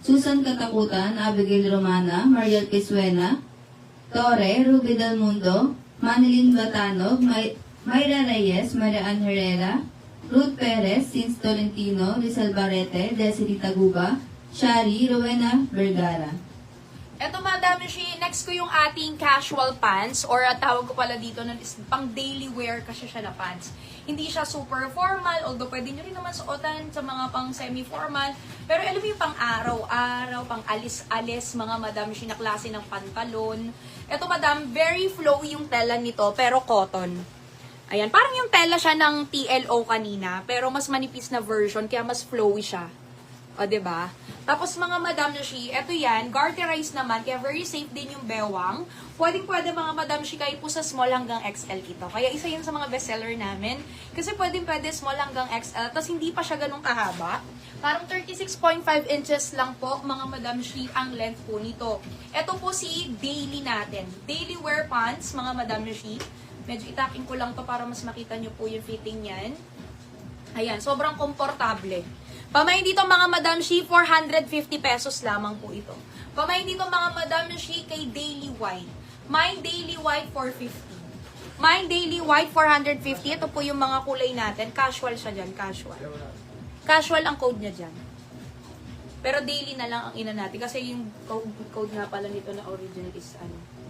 Susan Katakutan, Abigail Romana, Mariel Pesuena, Torre, Ruby Del Mundo, Manilyn Batanog, Mayra Reyes, Marian Herrera, Ruth Perez, Sins Tolentino, Rizal Barrete, Desiree Taguba, Shari, Rowena Vergara. Eto Madam Shi, next ko yung ating casual pants or tawag ko pala dito nun is pang daily wear kasi siya na pants. Hindi siya super formal, although pwede nyo rin naman suotan sa mga pang semi-formal. Pero alam mo yung pang araw-araw, pang alis-alis, mga Madam Shi na klase ng pantalon. Eto Madam, very flowy yung tela nito pero cotton. Ayan, parang yung tela siya ng TLO kanina, pero mas manipis na version kaya mas flowy siya. O, diba? Tapos mga Madam Shi, eto yan, garterized naman, kaya very safe din yung bewang. Pwede mga Madam Shi, kayo po sa small hanggang XL ito. Kaya isa yun sa mga bestseller namin. Kasi pwede small hanggang XL, tapos hindi pa siya ganun kahaba. Parang 36.5 inches lang po, mga Madam Shi, ang length po nito. Eto po si daily natin. Daily wear pants, mga Madam Shi. Medyo itaking ko lang to para mas makita nyo po yung fitting yan. Ayan, sobrang komportable. Pamain dito mga Madam Shi, 450 pesos lamang po ito. Pamain dito mga Madam Shi kay Daily White. My Daily White 450. My Daily White 450. Ito po yung mga kulay natin. Casual siya dyan, casual. Casual ang code niya dyan. Pero daily na lang ang ina natin. Kasi yung code nga pala nito na original is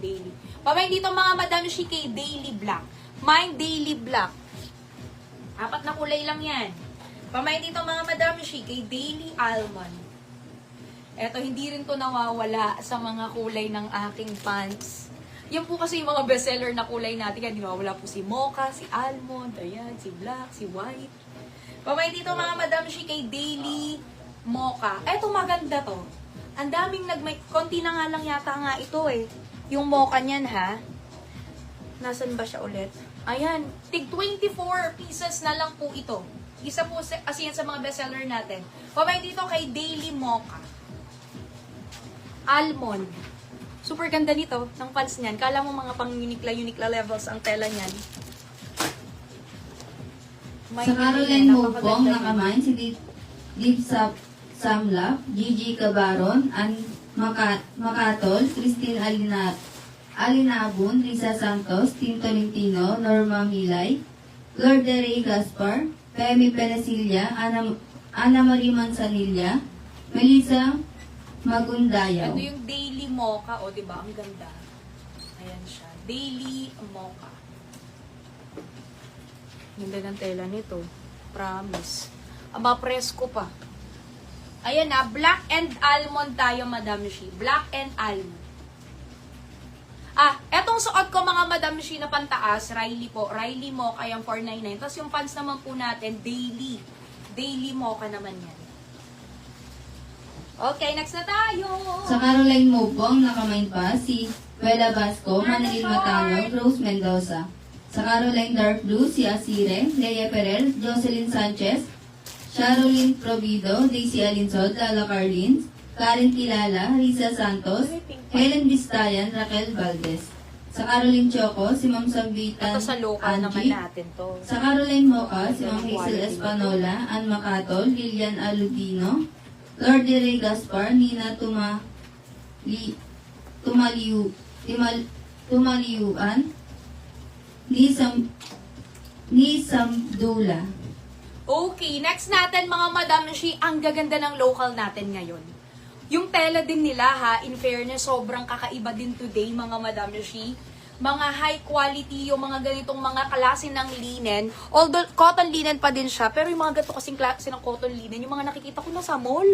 daily. Pamain dito mga Madam Shi kay Daily Black. My Daily Black. 4 na kulay lang yan. Pamain dito mga Madam Shi kay Daily Almond. Eto, hindi rin to nawawala sa mga kulay ng aking pants. Yan po kasi yung mga bestseller na kulay natin. Kaya di nawawala po si Mocha, si Almond, ayan, si Black, si White. Pamain dito mga Madam Shi kay Daily Mocha. Eto, maganda to. Ang daming konti na nga lang yata nga ito eh. Yung Mocha niyan ha. Nasaan ba siya ulit? Ayan, tig 24 pieces na lang po ito. Isa po kasi yan sa mga bestseller natin. Pamain dito kay Daily Mocha. Almond. Super ganda nito, ng pants niyan. Kala mo mga pang unikla levels ang tela niyan. Sa Caroline Mopong, nakamain si Deep Samlap, Gigi Cabaron, Ann Macatol, Christine Alinabun, Risa Santos, Tim Tolentino, Norma Milay, Lourdes Ray Gaspar, Femi Penasilia, Ana Marie Manzanilla, Melissa Magundayaw. Ito yung Daily Mocha, o diba? Ang ganda. Ayan siya. Daily Mocha. Ganda ng tela nito. Promise. Aba, presko pa. Ayan na, black and almond tayo, Madam Shi. Black and almond. Etong suot ko mga Madam Shi na pantaas, Riley po. Riley Mocha yung 499. Tapos yung pants naman po natin, Daily. Daily Mocha naman yan. Okay, next na tayo. Sa Caroline Mopong, nakamain pa si Bella Basco, Manilyn Matanog, Rose Mendoza. Sa Caroline Dark Blue, si Asire, Leia Perel, Jocelyn Sanchez, Charolyn Provido, Daisy Alinsod, Lala Carlins, Karen Kilala, Risa Santos, Helen Vistayan, Raquel Valdez. Sa Caroline Choco, si Ma'am Sambitan Ito sa local naman Angie. natin to. Sa Caroline Moca, si Ma'am Hazel Espanola, Ann Macatol, Lilian Aludino, Lourdes Ray Gaspar, Nina Tumaliyuan, Ni Samdula. Okay, next natin mga Madam Shi, ang gaganda ng local natin ngayon. Yung tela din nila ha, in fairness, sobrang kakaiba din today mga Madam Shi. Mga high quality, yung mga ganitong mga klase ng linen. Although cotton linen pa din siya, pero yung mga ganito kasing klase ng cotton linen, yung mga nakikita ko na sa mall.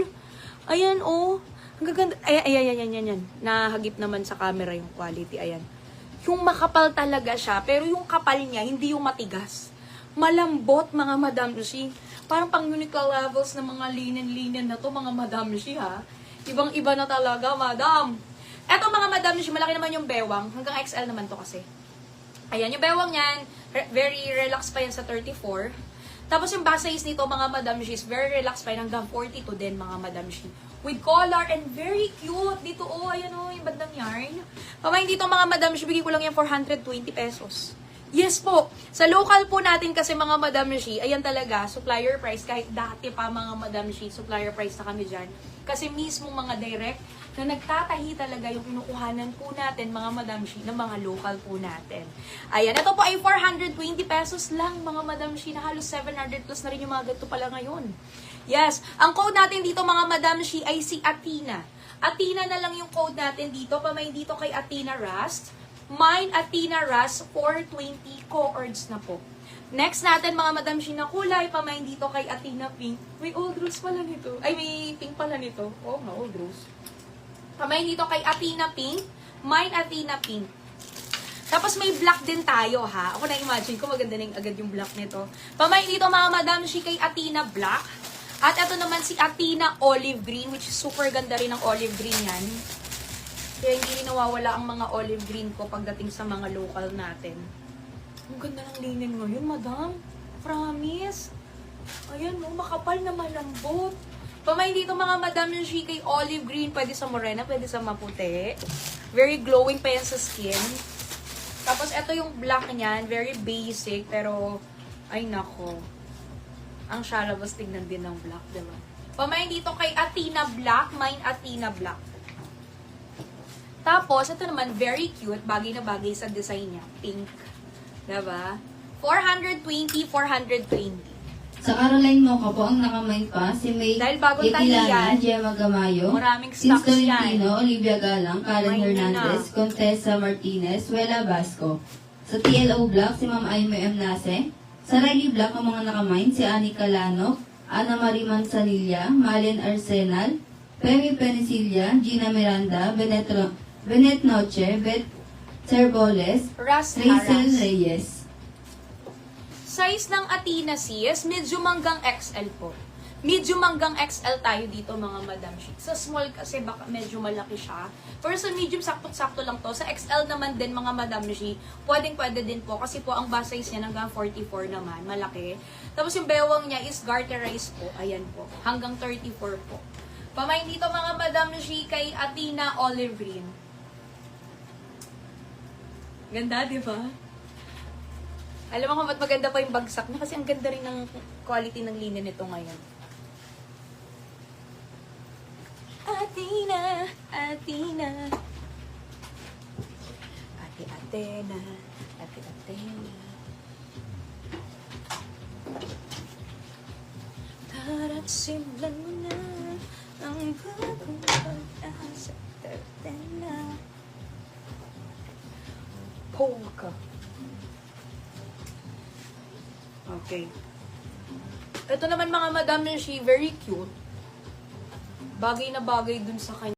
Ayan oh, ang gaganda. Ayan. Nahagip naman sa camera yung quality, ayan. Yung makapal talaga siya, pero yung kapal niya, hindi yung matigas. Malambot mga Madam Shi. Parang pang unique levels ng mga linen-linen na to mga Madam Shi ha. Ibang-iba na talaga, Madam. Eto mga Madam Shi, malaki naman yung bewang. Hanggang XL naman to kasi. Ayan, yung bewang niyan, very relax pa yan sa 34. Tapos yung base size nito mga Madam Shi is very relax pa yan hanggang 42 din mga Madam Shi. With collar and very cute. Dito ayan yung bandang yarn. Pamain dito mga Madam Shi, bigay ko lang yan 420 pesos. Yes po. Sa local po natin kasi mga Madam Shi, ayan talaga, supplier price. Kahit dati pa mga Madam Shi, supplier price na kami dyan. Kasi mismo mga direct na nagtatahi talaga yung kinukuhanan po natin, mga Madam Shi, ng mga local po natin. Ayan, ito po ay 420 pesos lang mga Madam Shi, na halos 700 plus na rin yung mga ganito pala ngayon. Yes, ang code natin dito mga Madam Shi ay si Athena. Athena na lang yung code natin dito, pamay dito kay Athena Rust. Mine, Athena Rust, 420 co-ords na po. Next natin, mga Madam Shi na kulay, pamain dito kay Athena Pink. May old rose pala nito. Ay, may pink pala nito. Oh, na old rose. Pamain dito kay Athena Pink. Mine, Athena Pink. Tapos may black din tayo, ha? Ako na-imagine ko, maganda na agad yung black nito. Pamain dito, mga Madam Shi, kay Athena Black. At ito naman si Athena Olive Green, which is super ganda rin ng olive green yan. Kaya hindi rin nawawala ang mga olive green ko pagdating sa mga local natin. Ang ganda ng linen ngayon, madam. Promise. Ayan, makapal na malambot. Pamain dito mga Madam Shi kay olive green. Pwede sa morena, pwede sa maputi. Very glowing pa yan sa skin. Tapos ito yung black niyan. Very basic, pero ay nako. Ang shalabas tignan din ng black, diba? Pamain dito kay Athena Black. Mine Athena Black. Tapos, ito naman, very cute. Bagay na bagay sa design niya. Pink. Diba? 420, 420. Sa Caroline Mocha po ang nakamain pa si May Dahil bagong tahi Yetilana, yan. Gemma Gamayo, Maraming Sins stocks yan. Tolentino, Olivia Galang, Karen May Hernandez, na. Contessa Martinez, Wela Basco. Sa TLO Block, si Ma'am Aime M. Nase. Sa Riley Block, ang mga nakamain, si Annie Calanok, Ana Marie Manzanilla, Malen Arsenal, Femi Penicilia, Gina Miranda, Benet Noche, Beth Cerboles, Ras Rachel Haras. Reyes. Size ng Athena sis, medium hanggang XL po. Medium hanggang XL tayo dito mga Madam Shi. Sa small kasi baka medyo malaki siya. Pero sa medium, sakto-sakto lang to. Sa XL naman din mga Madam Shi, pwedeng-pwede din po. Kasi po ang bust size niya hanggang 44 naman, malaki. Tapos yung bewang niya is garterized po. Ayan po, hanggang 34 po. Pamain dito mga Madam Shi kay Athena Olive Green. Ganda, di ba? Alam mo kung ba't maganda pa yung bagsak na kasi ang ganda rin ng quality ng linen nito ngayon. Athena, Athena. Ate Athena, Ate Athena. Tara't simulan mo na ang bagong pag-asa, Athena. Polka. Okay. Ito naman mga Madam Shi, very cute. Bagay na bagay dun sa kanya.